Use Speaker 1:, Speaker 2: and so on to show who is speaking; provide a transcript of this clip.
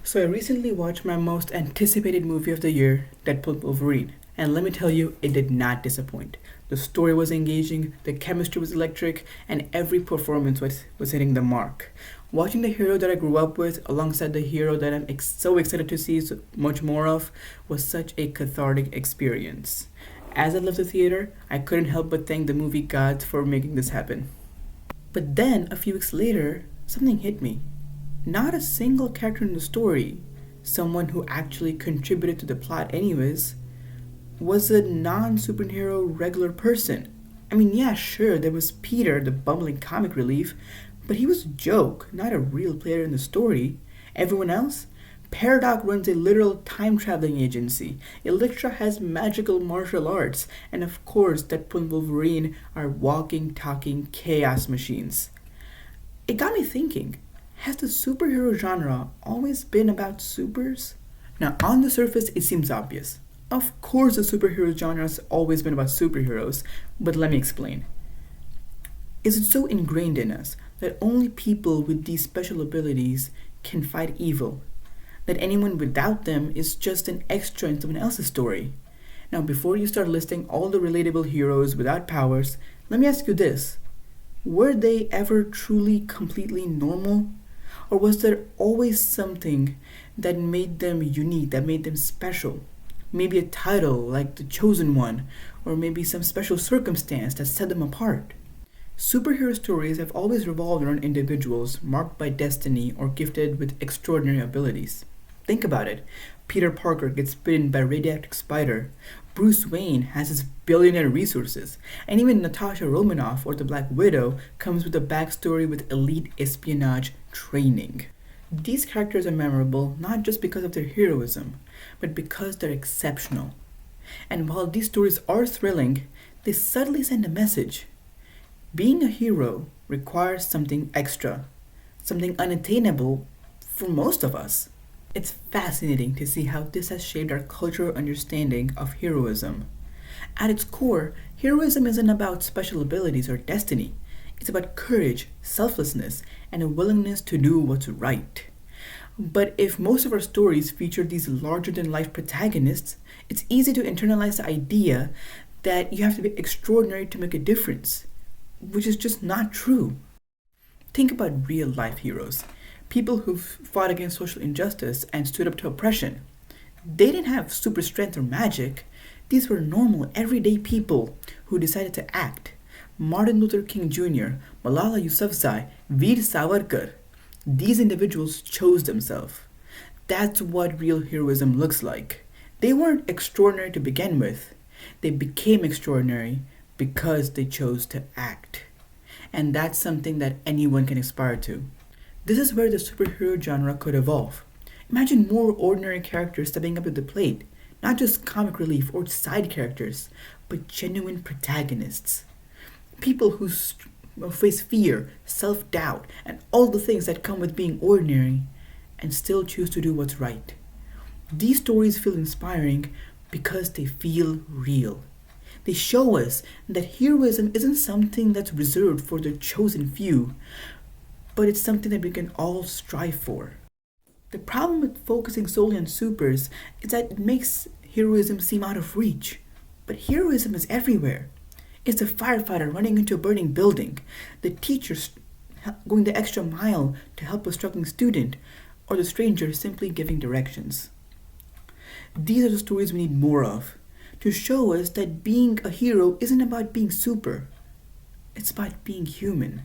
Speaker 1: So I recently watched my most anticipated movie of the year, Deadpool Wolverine, and let me tell you, it did not disappoint. The story was engaging, the chemistry was electric, and every performance was hitting the mark. Watching the hero that I grew up with alongside the hero that I'm so excited to see so much more of was such a cathartic experience. As I left the theater, I couldn't help but thank the movie gods for making this happen. But then, a few weeks later, something hit me. Not a single character in the story, someone who actually contributed to the plot, anyways, was a non superhero regular person. I mean, yeah, sure, there was Peter, the bumbling comic relief, but he was a joke, not a real player in the story. Everyone else? Paradox runs a literal time traveling agency. Electra has magical martial arts, and of course, Deadpool and Wolverine are walking, talking chaos machines. It got me thinking, has the superhero genre always been about supers? Now, on the surface, it seems obvious. Of course, the superhero genre has always been about superheroes, but let me explain. Is it so ingrained in us that only people with these special abilities can fight evil? That anyone without them is just an extra in someone else's story? Now, before you start listing all the relatable heroes without powers, let me ask you this. Were they ever truly completely normal? Or was there always something that made them unique, that made them special? Maybe a title like the Chosen One, or maybe some special circumstance that set them apart. Superhero stories have always revolved around individuals marked by destiny or gifted with extraordinary abilities. Think about it. Peter Parker gets bitten by a radioactive spider. Bruce Wayne has his billionaire resources. And even Natasha Romanoff or the Black Widow comes with a backstory with elite espionage training. These characters are memorable not just because of their heroism, but because they're exceptional. And while these stories are thrilling, they subtly send a message. Being a hero requires something extra, something unattainable for most of us. It's fascinating to see how this has shaped our cultural understanding of heroism. At its core, heroism isn't about special abilities or destiny. It's about courage, selflessness, and a willingness to do what's right. But if most of our stories feature these larger than life protagonists, it's easy to internalize the idea that you have to be extraordinary to make a difference, which is just not true. Think about real life heroes, people who've fought against social injustice and stood up to oppression. They didn't have super strength or magic. These were normal, everyday people who decided to act. Martin Luther King Jr., Malala Yousafzai, Veer Savarkar. These individuals chose themselves. That's what real heroism looks like. They weren't extraordinary to begin with. They became extraordinary because they chose to act. And that's something that anyone can aspire to. This is where the superhero genre could evolve. Imagine more ordinary characters stepping up to the plate, not just comic relief or side characters, but genuine protagonists. People who face fear, self doubt, and all the things that come with being ordinary and still choose to do what's right. These stories feel inspiring because they feel real. They show us that heroism isn't something that's reserved for the chosen few, but it's something that we can all strive for. The problem with focusing solely on supers is that it makes heroism seem out of reach. But heroism is everywhere. It's the firefighter running into a burning building, the teacher going the extra mile to help a struggling student, or the stranger simply giving directions. These are the stories we need more of, to show us that being a hero isn't about being super, it's about being human.